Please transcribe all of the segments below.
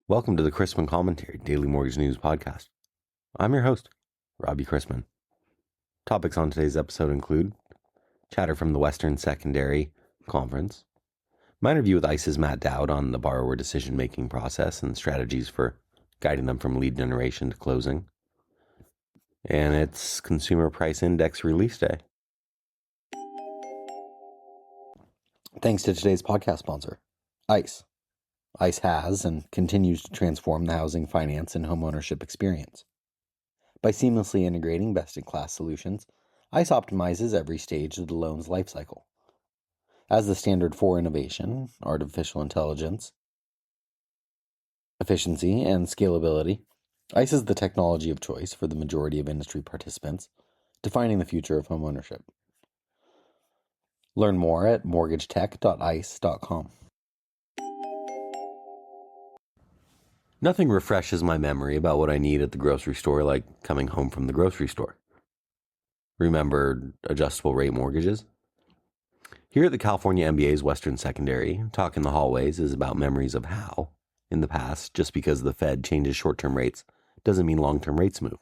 Welcome to the Chrisman Commentary Daily Mortgage News Podcast. I'm your host, Robbie Chrisman. Topics on today's episode include chatter from the Western Secondary Conference, my interview with ICE's Matt Dowd on the borrower decision-making process and strategies for guiding them from lead generation to closing, and its Consumer Price Index release day. Thanks to today's podcast sponsor, ICE. ICE has and continues to transform the housing finance and homeownership experience. By seamlessly integrating best-in-class solutions, ICE optimizes every stage of the loan's lifecycle. As the standard for innovation, artificial intelligence, efficiency, and scalability, ICE is the technology of choice for the majority of industry participants, defining the future of homeownership. Learn more at mortgagetech.ice.com. Nothing refreshes my memory about what I need at the grocery store like coming home from the grocery store. Remember adjustable rate mortgages? Here at the California MBA's Western Secondary, talk in the hallways is about memories of how, in the past, just because the Fed changes short-term rates doesn't mean long-term rates move.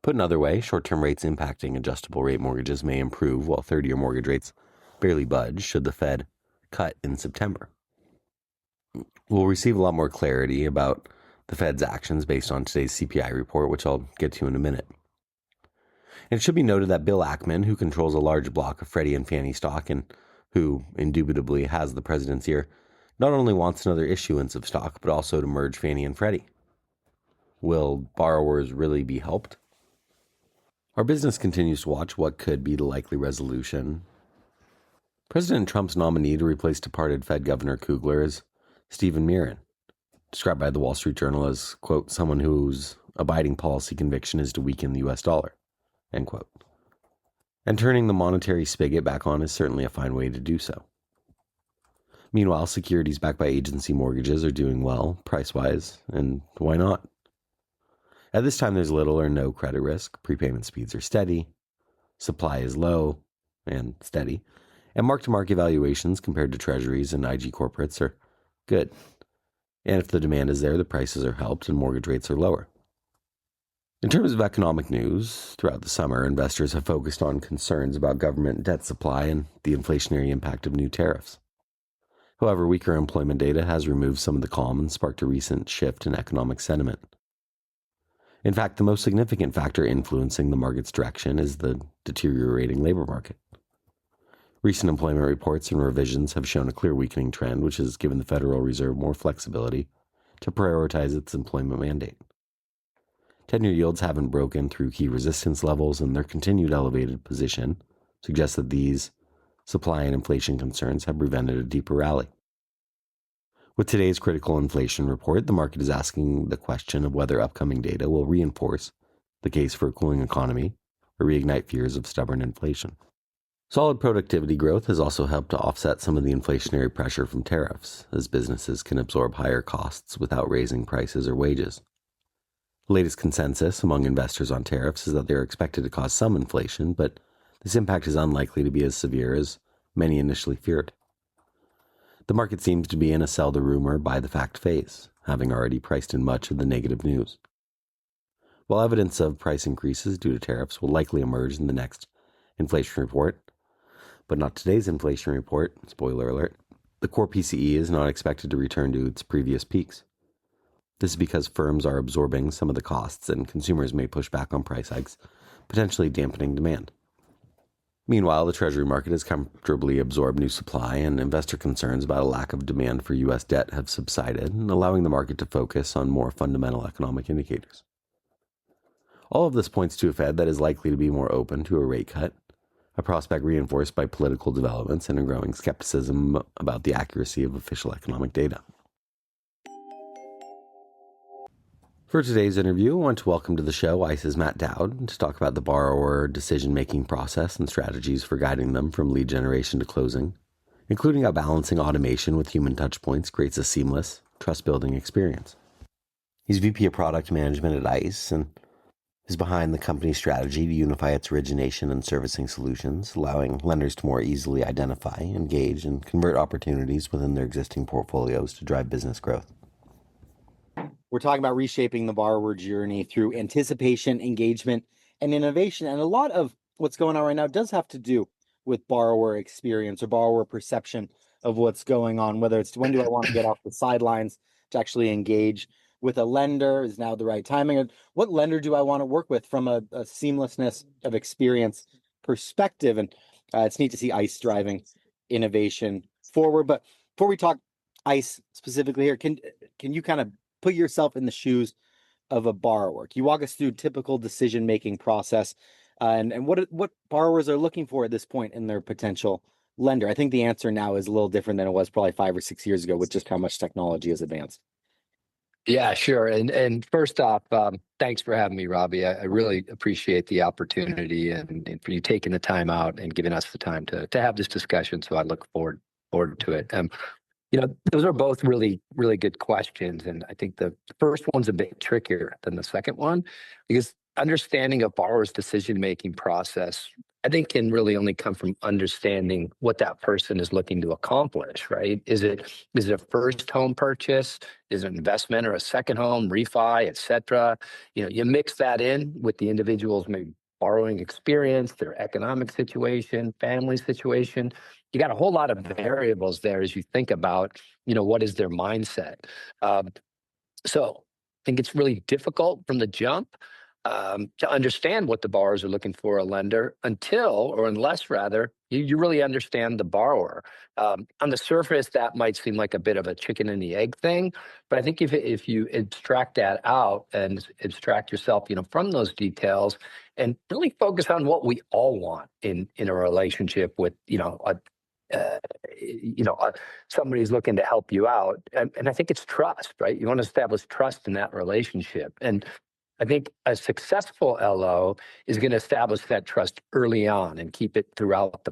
Put another way, short-term rates impacting adjustable rate mortgages may improve while 30-year mortgage rates barely budge should the Fed cut in September. We'll receive a lot more clarity about the Fed's actions based on today's CPI report, which I'll get to in a minute. And it should be noted that Bill Ackman, who controls a large block of Freddie and Fannie stock and who indubitably has the president's ear, not only wants another issuance of stock, but also to merge Fannie and Freddie. Will borrowers really be helped? Our business continues to watch what could be the likely resolution. President Trump's nominee to replace departed Fed Governor Kugler is Stephen Miran, described by the Wall Street Journal as, quote, someone whose abiding policy conviction is to weaken the U.S. dollar, end quote. And turning the monetary spigot back on is certainly a fine way to do so. Meanwhile, securities backed by agency mortgages are doing well, price-wise, and why not? At this time, there's little or no credit risk, prepayment speeds are steady, supply is low and steady, and mark-to-market valuations compared to treasuries and IG corporates are good. And if the demand is there, the prices are helped and mortgage rates are lower. In terms of economic news, throughout the summer, investors have focused on concerns about government debt supply and the inflationary impact of new tariffs. However, weaker employment data has removed some of the calm and sparked a recent shift in economic sentiment. In fact, the most significant factor influencing the market's direction is the deteriorating labor market. Recent employment reports and revisions have shown a clear weakening trend, which has given the Federal Reserve more flexibility to prioritize its employment mandate. 10-year yields haven't broken through key resistance levels, and their continued elevated position suggests that these supply and inflation concerns have prevented a deeper rally. With today's critical inflation report, the market is asking the question of whether upcoming data will reinforce the case for a cooling economy or reignite fears of stubborn inflation. Solid productivity growth has also helped to offset some of the inflationary pressure from tariffs, as businesses can absorb higher costs without raising prices or wages. The latest consensus among investors on tariffs is that they are expected to cause some inflation, but this impact is unlikely to be as severe as many initially feared. The market seems to be in a sell the rumor, buy the fact phase, having already priced in much of the negative news. While evidence of price increases due to tariffs will likely emerge in the next inflation report, but not today's inflation report, spoiler alert, the core PCE is not expected to return to its previous peaks. This is because firms are absorbing some of the costs and consumers may push back on price hikes, potentially dampening demand. Meanwhile, the Treasury market has comfortably absorbed new supply, and investor concerns about a lack of demand for U.S. debt have subsided, allowing the market to focus on more fundamental economic indicators. All of this points to a Fed that is likely to be more open to a rate cut, a prospect reinforced by political developments and a growing skepticism about the accuracy of official economic data. For today's interview, I want to welcome to the show ICE's Matt Dowd to talk about the borrower decision-making process and strategies for guiding them from lead generation to closing, including how balancing automation with human touchpoints creates a seamless, trust-building experience. He's VP of Product Management at ICE and is behind the company's strategy to unify its origination and servicing solutions, allowing lenders to more easily identify, engage, and convert opportunities within their existing portfolios to drive business growth. We're talking about reshaping the borrower journey through anticipation, engagement, and innovation. And a lot of what's going on right now does have to do with borrower experience or borrower perception of what's going on, whether it's when do I want to get off the sidelines to actually engage with a lender, is now the right timing, and what lender do I want to work with from a seamlessness of experience perspective. And it's neat to see ICE driving innovation forward. But before we talk ICE specifically here, can you kind of put yourself in the shoes of a borrower? Can you walk us through typical decision-making process and what borrowers are looking for at this point in their potential lender? I think the answer now is a little different than it was probably 5 or 6 years ago with just how much technology has advanced. Yeah, sure. And first off, thanks for having me, Robbie. I really appreciate the opportunity and for you taking the time out and giving us the time to have this discussion. So I look forward to it. Those are both really, really good questions. And I think the first one's a bit trickier than the second one, because understanding a borrower's decision-making process, I think, can really only come from understanding what that person is looking to accomplish, right? Is it a first home purchase? Is it an investment or a second home, refi, et cetera? You mix that in with the individual's maybe borrowing experience, their economic situation, family situation. You got a whole lot of variables there as you think about, what is their mindset. So I think it's really difficult from the jump to understand what the borrowers are looking for a lender unless rather, you really understand the borrower. On the surface, that might seem like a bit of a chicken and the egg thing, but I think if you abstract that out and abstract yourself, from those details and really focus on what we all want in a relationship with, somebody's looking to help you out. And I think it's trust, right? You want to establish trust in that relationship. And I think a successful LO is going to establish that trust early on and keep it throughout the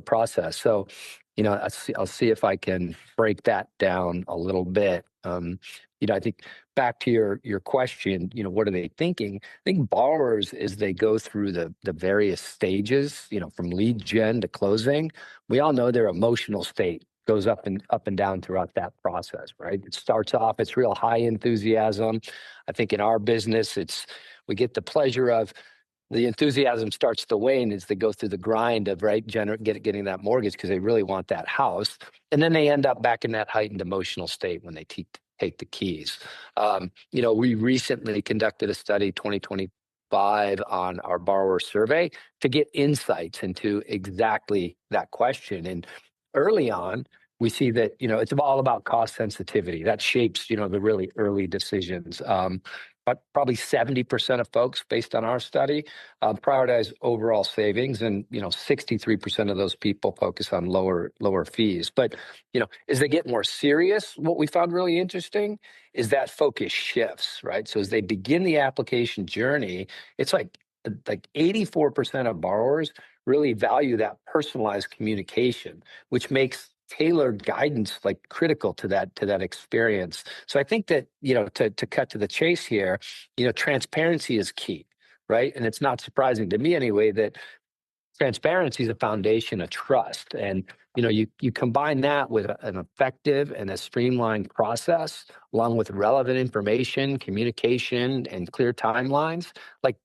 process. So, I'll see if I can break that down a little bit. I think back to your question, what are they thinking? I think borrowers, as they go through the various stages, from lead gen to closing, we all know their emotional state goes up and down throughout that process, right? It starts off, it's real high enthusiasm. I think in our business, we get the pleasure of the enthusiasm starts to wane as they go through the grind of getting that mortgage because they really want that house, and then they end up back in that heightened emotional state when they take the keys. We recently conducted a study, 2025, on our borrower survey to get insights into exactly that question. And early on, we see that, it's all about cost sensitivity. That shapes, the really early decisions. But probably 70% of folks, based on our study, prioritize overall savings, and 63% of those people focus on lower fees. But as they get more serious, what we found really interesting is that focus shifts, right? So as they begin the application journey, it's like 84% of borrowers really value that personalized communication, which makes tailored guidance critical to that experience. So I think that, to cut to the chase here, transparency is key, right? And it's not surprising to me anyway that transparency is a foundation of trust. And, you combine that with an effective and a streamlined process, along with relevant information, communication, and clear timelines,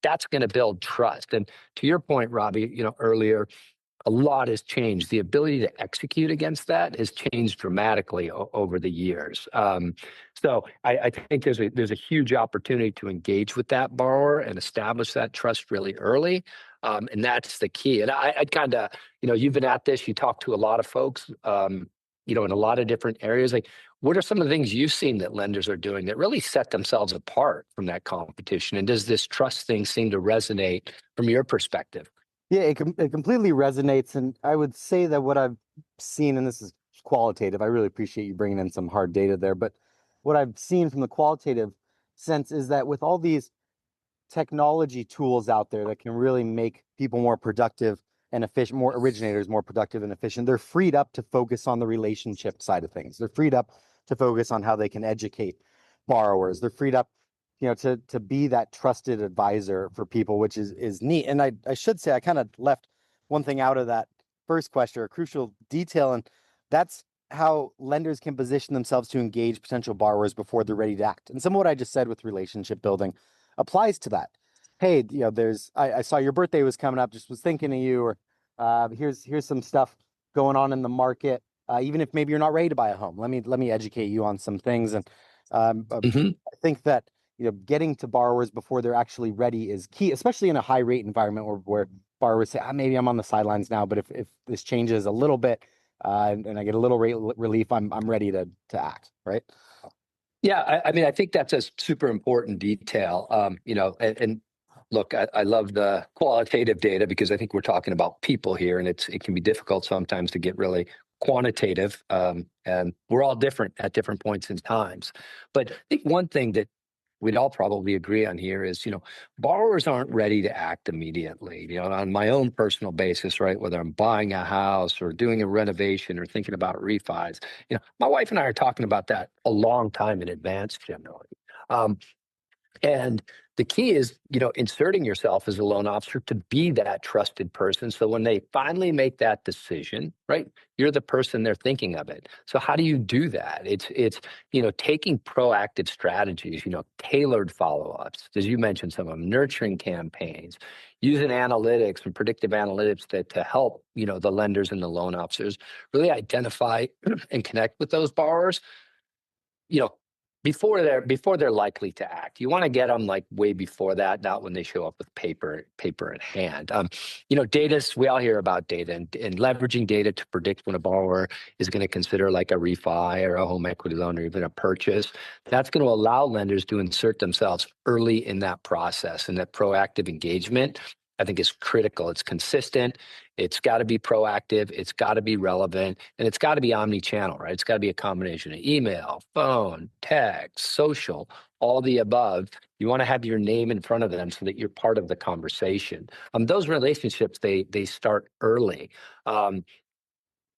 that's going to build trust. And to your point, Robbie, earlier, a lot has changed. The ability to execute against that has changed dramatically over the years. So I think there's a huge opportunity to engage with that borrower and establish that trust really early. And that's the key. And I kind of, you've been at this, you talk to a lot of folks, in a lot of different areas. What are some of the things you've seen that lenders are doing that really set themselves apart from that competition? And does this trust thing seem to resonate from your perspective? Yeah, it completely resonates. And I would say that what I've seen, and this is qualitative, I really appreciate you bringing in some hard data there, but what I've seen from the qualitative sense is that with all these technology tools out there that can really make people more productive and efficient, more originators more productive and efficient, they're freed up to focus on the relationship side of things. They're freed up to focus on how they can educate borrowers. They're freed up to be that trusted advisor for people, which is neat. And I should say, I kind of left one thing out of that first question, a crucial detail, and that's how lenders can position themselves to engage potential borrowers before they're ready to act. And some of what I just said with relationship building applies to that. Hey, I saw your birthday was coming up, just was thinking of you, or here's some stuff going on in the market. Even if maybe you're not ready to buy a home, let me educate you on some things. And Mhm. I think that getting to borrowers before they're actually ready is key, especially in a high rate environment where borrowers say, maybe I'm on the sidelines now, but if this changes a little bit and I get a little rate relief, I'm ready to act, right? Yeah, I mean, I think that's a super important detail. And look, I love the qualitative data because I think we're talking about people here, and it can be difficult sometimes to get really quantitative. And we're all different at different points in times. But I think one thing that we'd all probably agree on here is, borrowers aren't ready to act immediately. On my own personal basis, right? Whether I'm buying a house or doing a renovation or thinking about refis, my wife and I are talking about that a long time in advance, generally. Um, and the key is, inserting yourself as a loan officer to be that trusted person. So when they finally make that decision, right, you're the person they're thinking of it. So how do you do that? It's taking proactive strategies, tailored follow-ups, as you mentioned, some of them, nurturing campaigns, using analytics and predictive analytics to help, the lenders and the loan officers really identify and connect with those borrowers, you know, before they're likely to act. You want to get them like way before that, not when they show up with paper in hand. Data. We all hear about data and leveraging data to predict when a borrower is going to consider like a refi or a home equity loan or even a purchase. That's going to allow lenders to insert themselves early in that process, and that proactive engagement, I think, is critical. It's consistent. It's got to be proactive. It's got to be relevant, and it's got to be omni-channel, right? It's got to be a combination of email, phone, text, social, all the above. You want to have your name in front of them so that you're part of the conversation. Those relationships, they start early. Um,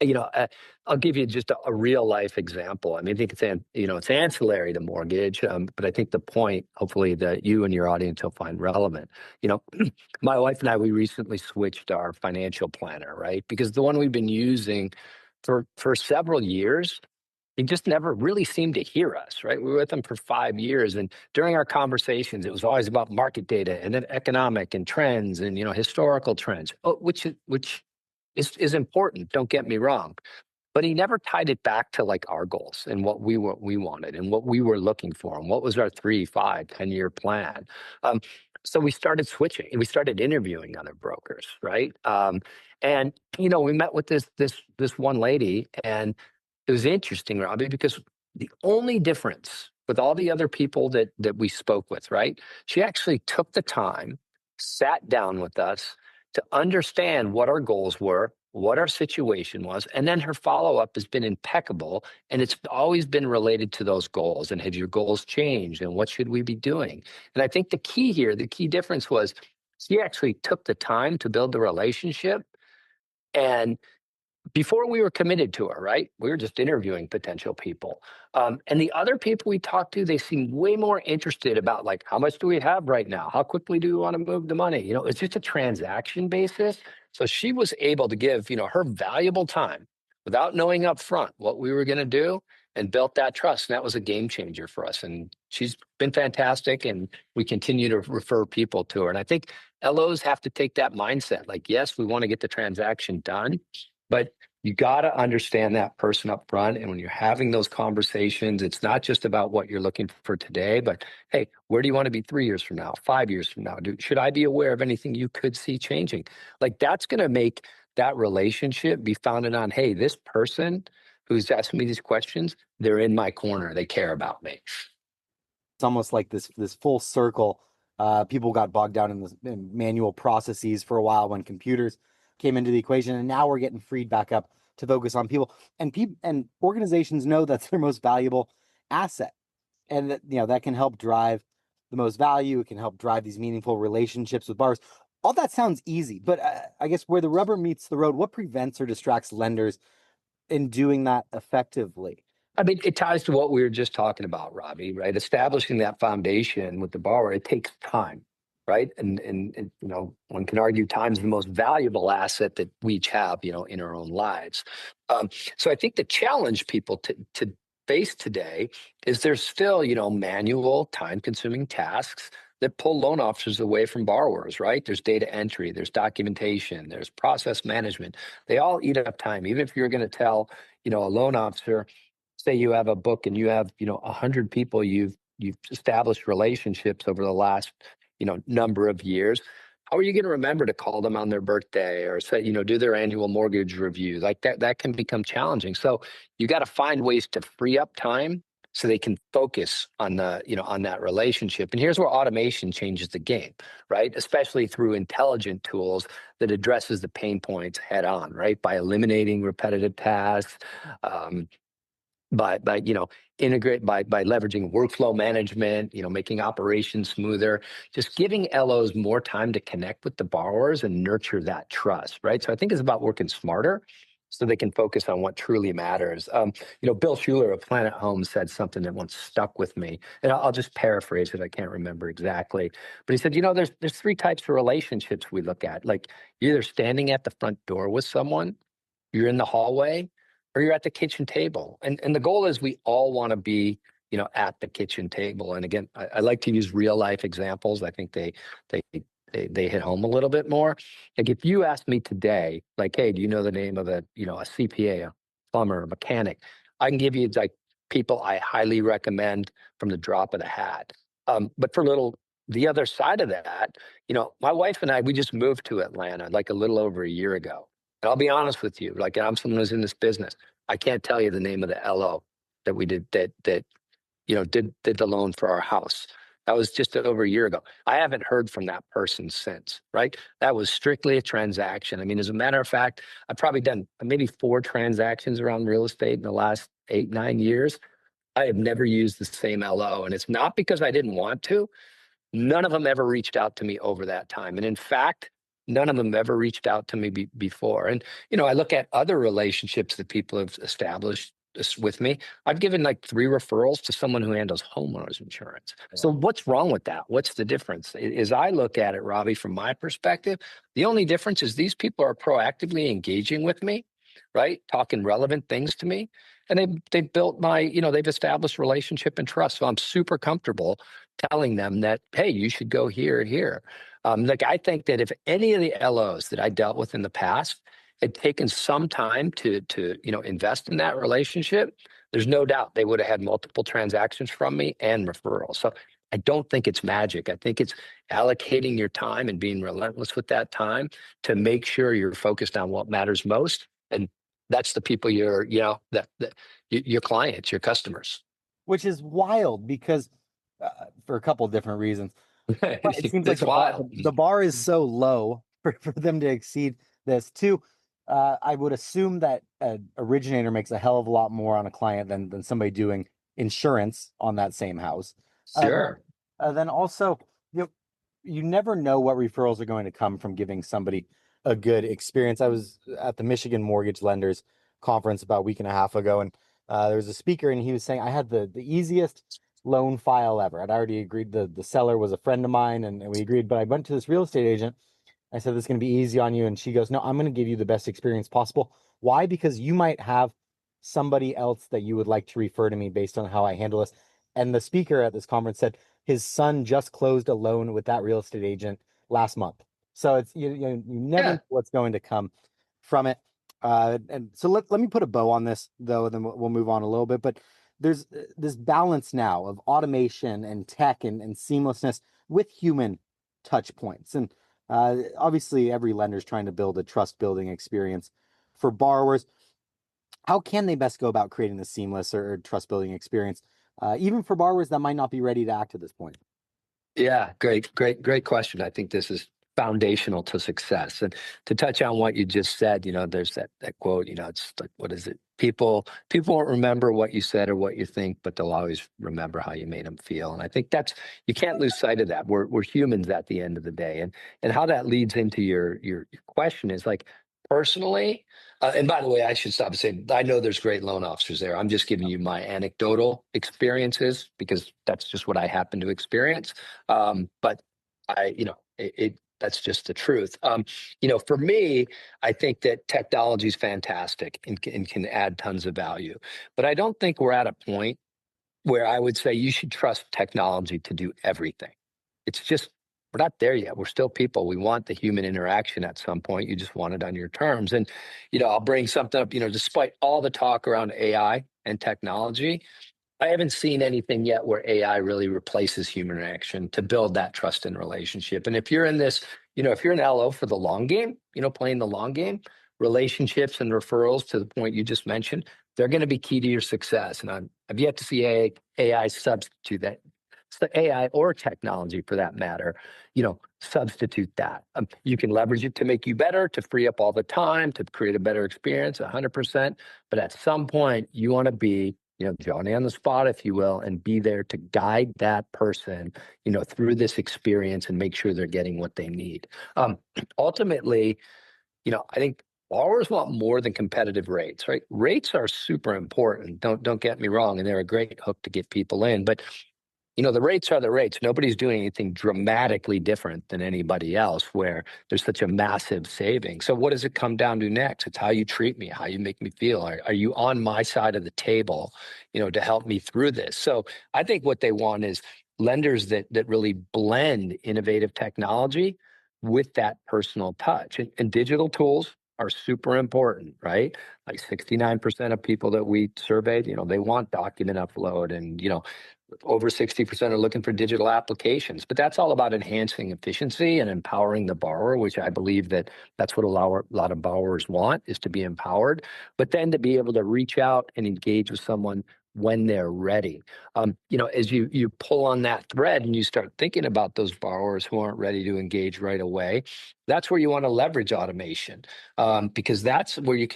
you know, uh, I'll give you just a real life example. I mean, I think it's ancillary to mortgage, but I think the point, hopefully, that you and your audience will find relevant. You know, my wife and I, we recently switched our financial planner, right? Because the one we've been using for several years, they just never really seemed to hear us, right? We were with them for 5 years, and during our conversations, it was always about market data and then economic and trends and historical trends, which is important. Don't get me wrong, but he never tied it back to like our goals and what we wanted and what we were looking for and what was our 3, 5, 10-year plan. Um, so we started switching and we started interviewing other brokers, right? And we met with this one lady, and it was interesting, Robbie, because the only difference with all the other people that we spoke with, right? She actually took the time, sat down with us to understand what our goals were, what our situation was, and then her follow-up has been impeccable, and it's always been related to those goals. And have your goals changed, and what should we be doing? And I think the key here, the key difference was she actually took the time to build the relationship, and before we were committed to her, right? We were just interviewing potential people. And the other people we talked to, they seemed way more interested about like, how much do we have right now? How quickly do we want to move the money? It's just a transaction basis. So she was able to give, her valuable time without knowing up front what we were going to do, and built that trust. And that was a game changer for us. And she's been fantastic. And we continue to refer people to her. And I think LOs have to take that mindset. Like, yes, we want to get the transaction done, but you got to understand that person up front. And when you're having those conversations, it's not just about what you're looking for today, but hey, where do you want to be 3 years from now, 5 years from now? Should I be aware of anything you could see changing? Like, that's going to make that relationship be founded on, hey, this person who's asking me these questions, they're in my corner. They care about me. It's almost like this full circle. People got bogged down in manual processes for a while when computers came into the equation, and now we're getting freed back up to focus on people. And organizations know that's their most valuable asset, and that can help drive the most value. It can help drive these meaningful relationships with borrowers. All that sounds easy, but I guess where the rubber meets the road, what prevents or distracts lenders in doing that effectively? I mean, it ties to what we were just talking about, Robbie, right? Establishing that foundation with the borrower, it takes time, right? And one can argue time's the most valuable asset that we each have, in our own lives. So I think the challenge people to face today is there's still, manual, time-consuming tasks that pull loan officers away from borrowers, right? There's data entry, there's documentation, there's process management. They all eat up time. Even if you're going to tell, a loan officer, say you have a book and you have, 100 people you've established relationships over the last, number of years. How are you going to remember to call them on their birthday or say, do their annual mortgage review? Like that can become challenging. So you got to find ways to free up time so they can focus on on that relationship. And here's where automation changes the game, right? Especially through intelligent tools that addresses the pain points head on, right? By eliminating repetitive tasks, by integrate by leveraging workflow management, making operations smoother, just giving LOs more time to connect with the borrowers and nurture that trust, right? So I think it's about working smarter so they can focus on what truly matters. Bill Schuler of Planet Home said something that once stuck with me, and I'll just paraphrase it. I can't remember exactly, but he said, there's three types of relationships we look at. Like, you're either standing at the front door with someone, you're in the hallway, or you're at the kitchen table. And the goal is we all want to be, at the kitchen table. And again, I like to use real life examples. I think they hit home a little bit more. Like, if you asked me today, like, hey, do you know the name of a CPA, a plumber, a mechanic? I can give you like people I highly recommend from the drop of the hat. But for the other side of that, my wife and I, we just moved to Atlanta like a little over a year ago. And I'll be honest with you, like, I'm someone who's in this business. I can't tell you the name of the LO that we did did the loan for our house. That was just over a year ago. I haven't heard from that person since, right? That was strictly a transaction. I mean, as a matter of fact, I've probably done maybe 4 transactions around real estate in the last 8-9 years. I have never used the same LO. And it's not because I didn't want to. None of them ever reached out to me over that time. And in fact, none of them ever reached out to me before. And, I look at other relationships that people have established with me. I've given like 3 referrals to someone who handles homeowners insurance. So what's wrong with that? What's the difference? As I look at it, Robbie, from my perspective, the only difference is these people are proactively engaging with me, right? Talking relevant things to me. And they've built they've established relationship and trust. So I'm super comfortable telling them that, hey, you should go here and here. I think that if any of the LOs that I dealt with in the past had taken some time to invest in that relationship, there's no doubt they would have had multiple transactions from me and referrals. So I don't think it's magic. I think it's allocating your time and being relentless with that time to make sure you're focused on what matters most. And that's the people your clients, your customers. Which is wild because for a couple of different reasons. But it seems like the bar is so low for them to exceed this. Two, I would assume that an originator makes a hell of a lot more on a client than somebody doing insurance on that same house. Sure. Then also, you never know what referrals are going to come from giving somebody a good experience. I was at the Michigan Mortgage Lenders Conference about a week and a half ago, and there was a speaker, and he was saying, I had the easiest loan file ever. I'd already agreed. The seller was a friend of mine, and we agreed, but I went to this real estate agent. I said, this is going to be easy on you. And she goes, no, I'm going to give you the best experience possible. Why? Because you might have somebody else that you would like to refer to me based on how I handle this. And the speaker at this conference said his son just closed a loan with that real estate agent last month. So it's, you never know what's going to come from it. And so let me put a bow on this, though, and then we'll move on a little bit. But there's this balance now of automation and tech and seamlessness with human touch points. And obviously, every lender is trying to build a trust building experience for borrowers. How can they best go about creating the seamless or trust building experience, even for borrowers that might not be ready to act at this point? Yeah, great question. I think this is foundational to success. And to touch on what you just said, there's that quote, it's like, what is it? People won't remember what you said or what you think, but they'll always remember how you made them feel. And I think you can't lose sight of that. We're humans at the end of the day. And how that leads into your question is like, personally, and by the way, I should stop and say, I know there's great loan officers there. I'm just giving you my anecdotal experiences because that's just what I happen to experience. But That's just the truth. For me, I think that technology is fantastic and can add tons of value, but I don't think we're at a point where I would say you should trust technology to do everything. It's just, we're not there yet. We're still people. We want the human interaction at some point. You just want it on your terms. And, I'll bring something up, despite all the talk around AI and technology, I haven't seen anything yet where AI really replaces human interaction to build that trust and relationship. And if you're in this, if you're an LO for the long game, playing the long game, relationships and referrals, to the point you just mentioned, they're going to be key to your success. And I've yet to see AI substitute that. So AI or technology, for that matter, substitute that. You can leverage it to make you better, to free up all the time, to create a better experience, 100%. But at some point, you want to be, Johnny on the spot, if you will, and be there to guide that person, through this experience and make sure they're getting what they need. Ultimately, I think borrowers want more than competitive rates, right? Rates are super important. Don't get me wrong, and they're a great hook to get people in. But the rates are the rates. Nobody's doing anything dramatically different than anybody else where there's such a massive saving. So what does it come down to next? It's how you treat me, how you make me feel. Are you on my side of the table, to help me through this? So I think what they want is lenders that really blend innovative technology with that personal touch. And digital tools are super important, right? Like 69% of people that we surveyed, they want document upload, and, over 60% are looking for digital applications. But that's all about enhancing efficiency and empowering the borrower, which I believe that's what a lot of borrowers want, is to be empowered, but then to be able to reach out and engage with someone when they're ready. As you pull on that thread and you start thinking about those borrowers who aren't ready to engage right away, that's where you want to leverage automation, because that's where it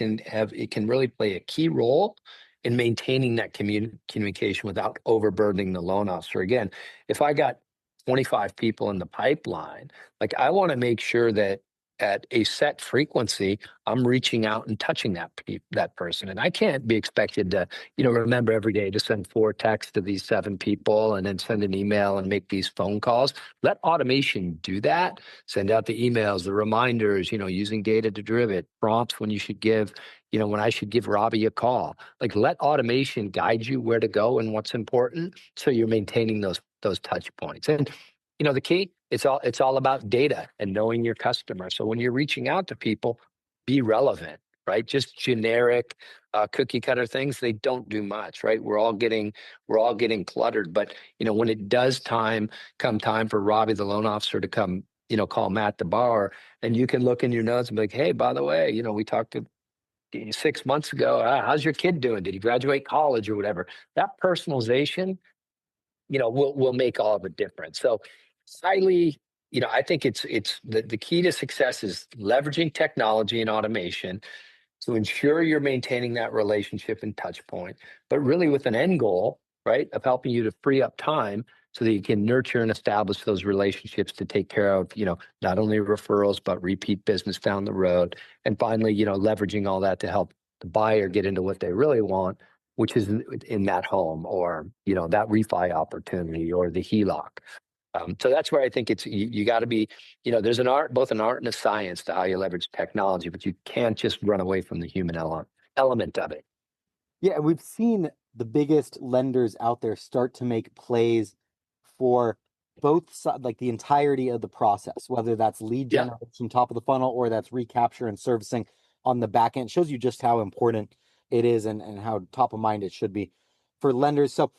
can really play a key role in maintaining that communication without overburdening the loan officer. Again, if I got 25 people in the pipeline, like, I want to make sure that at a set frequency, I'm reaching out and touching that person. And I can't be expected to, remember every day to send 4 texts to these 7 people and then send an email and make these phone calls. Let automation do that. Send out the emails, the reminders, using data to drive it, prompts when you should give, when I should give Robbie a call. Like, let automation guide you where to go and what's important, so you're maintaining those touch points. And the key, it's all about data and knowing your customer. So when you're reaching out to people, be relevant, right? Just generic cookie cutter things, they don't do much, right? We're all getting cluttered. But when it does come time for Robbie, the loan officer, to come, call Matt, the borrower, and you can look in your notes and be like, hey, by the way, we talked to 6 months ago. How's your kid doing? Did he graduate college or whatever? That personalization, will make all the difference. So highly, I think it's the key to success is leveraging technology and automation to ensure you're maintaining that relationship and touch point, but really with an end goal, right, of helping you to free up time so that you can nurture and establish those relationships to take care of, not only referrals, but repeat business down the road. And finally, leveraging all that to help the buyer get into what they really want, which is in that home, or, that refi opportunity, or the HELOC. So that's where I think you got to be, there's both an art and a science to how you leverage technology, but you can't just run away from the human element of it. Yeah, we've seen the biggest lenders out there start to make plays for both sides, like the entirety of the process, whether that's lead generation, top of the funnel, or that's recapture and servicing on the back end. It shows you just how important it is and how top of mind it should be for lenders. So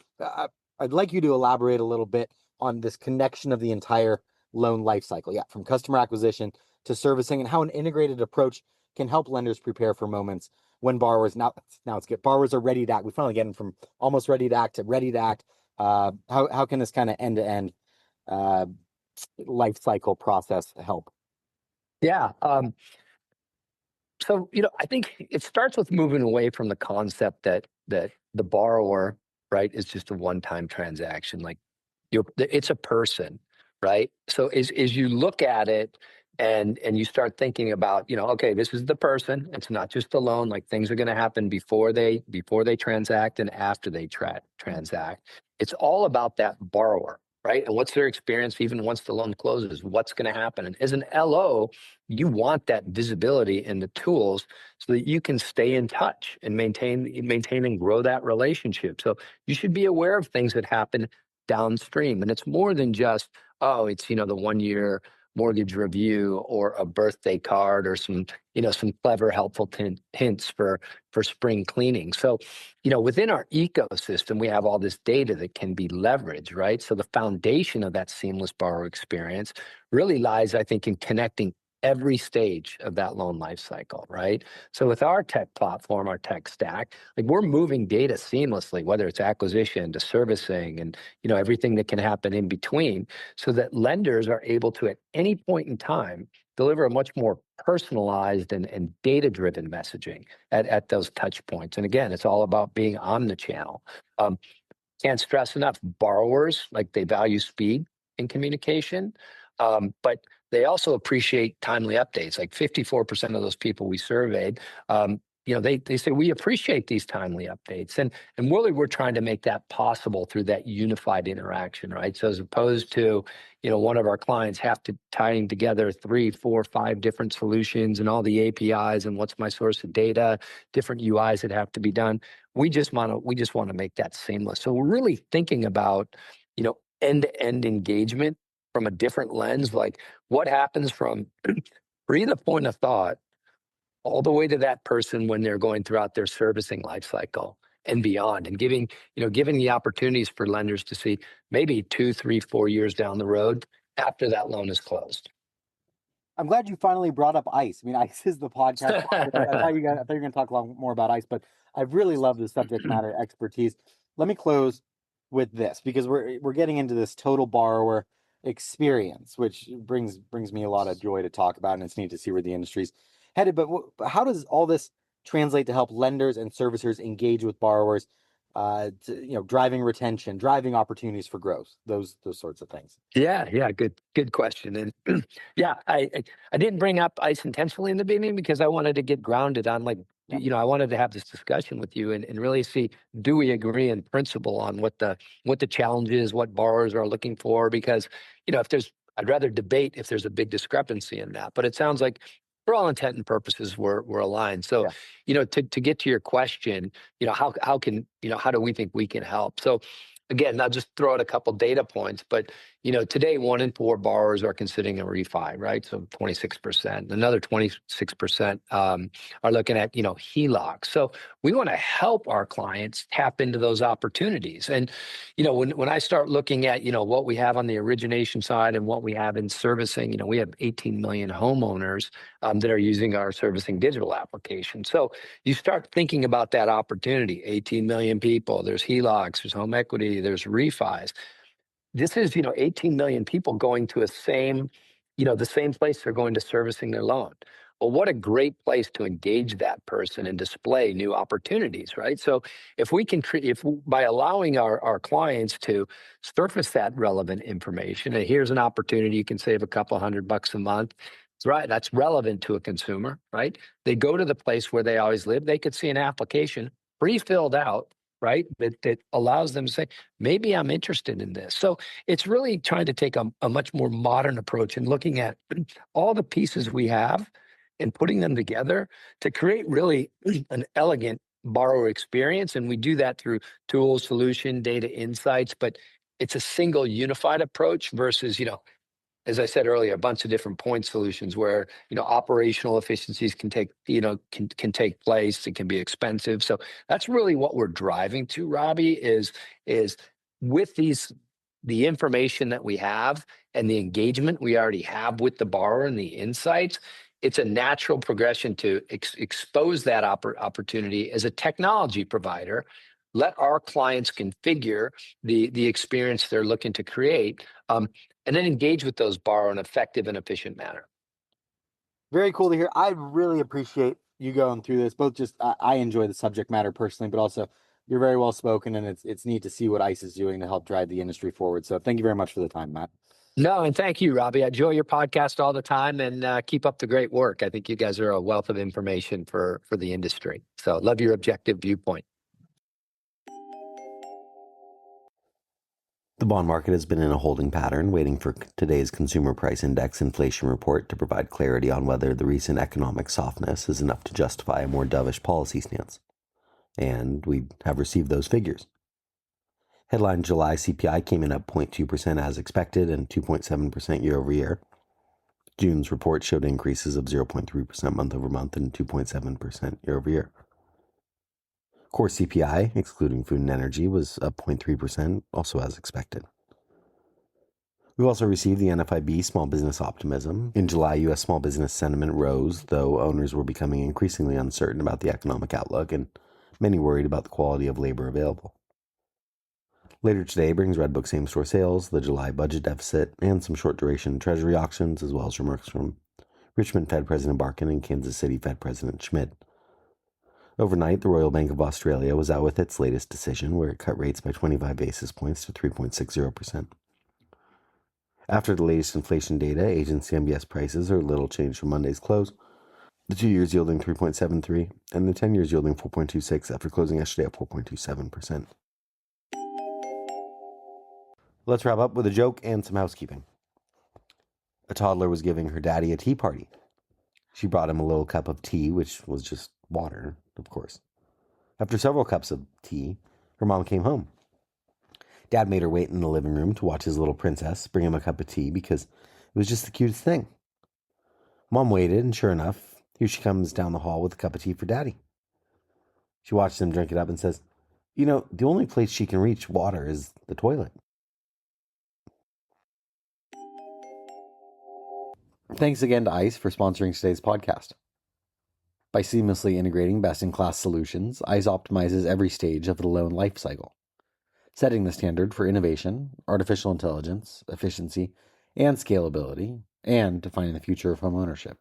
I'd like you to elaborate a little bit on this connection of the entire loan life cycle. Yeah, from customer acquisition to servicing, and how an integrated approach can help lenders prepare for moments when borrowers borrowers are ready to act. We finally get them from almost ready to act to ready to act. How can this kind of end-to-end life cycle process help? Yeah. So, I think it starts with moving away from the concept that the borrower, right, is just a one-time transaction. Like, it's a person, right? So as you look at it and you start thinking about, okay, this is the person. It's not just the loan. Like, things are going to happen before they transact and after they transact. It's all about that borrower, right? And what's their experience even once the loan closes? What's going to happen? And as an LO, you want that visibility and the tools so that you can stay in touch and maintain and grow that relationship. So you should be aware of things that happen downstream. And it's more than just, oh, it's, the 1 year mortgage review or a birthday card or some clever, helpful hints for spring cleaning. So, within our ecosystem, we have all this data that can be leveraged, right? So the foundation of that seamless borrower experience really lies, I think, in connecting every stage of that loan life cycle, right? So with our tech platform, our tech stack, like we're moving data seamlessly, whether it's acquisition to servicing and, everything that can happen in between, so that lenders are able to, at any point in time, deliver a much more personalized and data-driven messaging at those touch points. And again, it's all about being omnichannel. Can't stress enough, borrowers, like they value speed in communication, but they also appreciate timely updates. Like 54% of those people we surveyed, they say we appreciate these timely updates. And really we're trying to make that possible through that unified interaction, right? So as opposed to, one of our clients tying together 3, 4, 5 different solutions and all the APIs and what's my source of data, different UIs that have to be done. We just want to make that seamless. So we're really thinking about, end-to-end engagement from a different lens, like what happens from pre the point of thought all the way to that person when they're going throughout their servicing life cycle and beyond, and giving the opportunities for lenders to see maybe 2, 3, 4 years down the road after that loan is closed. I'm glad you finally brought up ICE. I mean, ICE is the podcast. I thought you were going to talk a lot more about ICE, but I really love the subject matter expertise. Let me close with this, because we're getting into this total borrower experience, which brings me a lot of joy to talk about, and it's neat to see where the industry's headed. But how does all this translate to help lenders and servicers engage with borrowers, driving retention, driving opportunities for growth, those sorts of things? Yeah, good question. And yeah, I didn't bring up ICE intentionally in the beginning because I wanted to get grounded on I wanted to have this discussion with you and really see, do we agree in principle on what the challenge is, what borrowers are looking for? Because, I'd rather debate if there's a big discrepancy in that, but it sounds like for all intent and purposes, we're aligned. So, to get to your question, how do we think we can help? So again, I'll just throw out a couple data points, but today 1 in 4 borrowers are considering a refi, right? So 26%. Another 26% are looking at HELOCs. So we want to help our clients tap into those opportunities. And when I start looking at what we have on the origination side and what we have in servicing, we have 18 million homeowners that are using our servicing digital application. So you start thinking about that opportunity. 18 million people. There's HELOCs. There's home equity. There's refis. This is 18 million people going to the same place they're going to servicing their loan. Well, what a great place to engage that person and display new opportunities, right? So if we can by allowing our clients to surface that relevant information, and here's an opportunity, you can save a couple $100 a month. Right, that's relevant to a consumer, right? They go to the place where they always live. They could see an application pre-filled out, right? That allows them to say, maybe I'm interested in this. So it's really trying to take a much more modern approach and looking at all the pieces we have and putting them together to create really an elegant borrower experience. And we do that through tools, solution, data insights, but it's a single unified approach versus, as I said earlier, a bunch of different point solutions where, operational efficiencies can take place. It can be expensive. So that's really what we're driving to, Robbie, is with the information that we have and the engagement we already have with the borrower and the insights. It's a natural progression to expose that opportunity as a technology provider. Let our clients configure the experience they're looking to create, and then engage with those borrowers in an effective and efficient manner. Very cool to hear. I really appreciate you going through this. Both just I enjoy the subject matter personally, but also you're very well spoken, and it's neat to see what ICE is doing to help drive the industry forward. So thank you very much for the time, Matt. No, and thank you, Robbie. I enjoy your podcast all the time, and keep up the great work. I think you guys are a wealth of information for the industry. So love your objective viewpoint. The bond market has been in a holding pattern, waiting for today's Consumer Price Index inflation report to provide clarity on whether the recent economic softness is enough to justify a more dovish policy stance. And we have received those figures. Headline July CPI came in up 0.2% as expected and 2.7% year over year. June's report showed increases of 0.3% month over month and 2.7% year over year. Core CPI, excluding food and energy, was up 0.3%, also as expected. We've also received the NFIB Small Business Optimism. In July, U.S. small business sentiment rose, though owners were becoming increasingly uncertain about the economic outlook and many worried about the quality of labor available. Later today brings Redbook same-store sales, the July budget deficit, and some short-duration treasury auctions, as well as remarks from Richmond Fed President Barkin and Kansas City Fed President Schmidt. Overnight, the Royal Bank of Australia was out with its latest decision, where it cut rates by 25 basis points to 3.60%. After the latest inflation data, agency MBS prices are little changed from Monday's close. The 2 years yielding 3.73 and the 10 years yielding 4.26 after closing yesterday at 4.27%. Let's wrap up with a joke and some housekeeping. A toddler was giving her daddy a tea party. She brought him a little cup of tea, which was just water, of course. After several cups of tea, her mom came home. Dad made her wait in the living room to watch his little princess bring him a cup of tea because it was just the cutest thing. Mom waited, and sure enough, here she comes down the hall with a cup of tea for Daddy. She watches him drink it up and says, "You know, the only place she can reach water is the toilet." Thanks again to ICE for sponsoring today's podcast. By seamlessly integrating best-in-class solutions, ICE optimizes every stage of the loan life cycle, setting the standard for innovation, artificial intelligence, efficiency, and scalability, and defining the future of home ownership.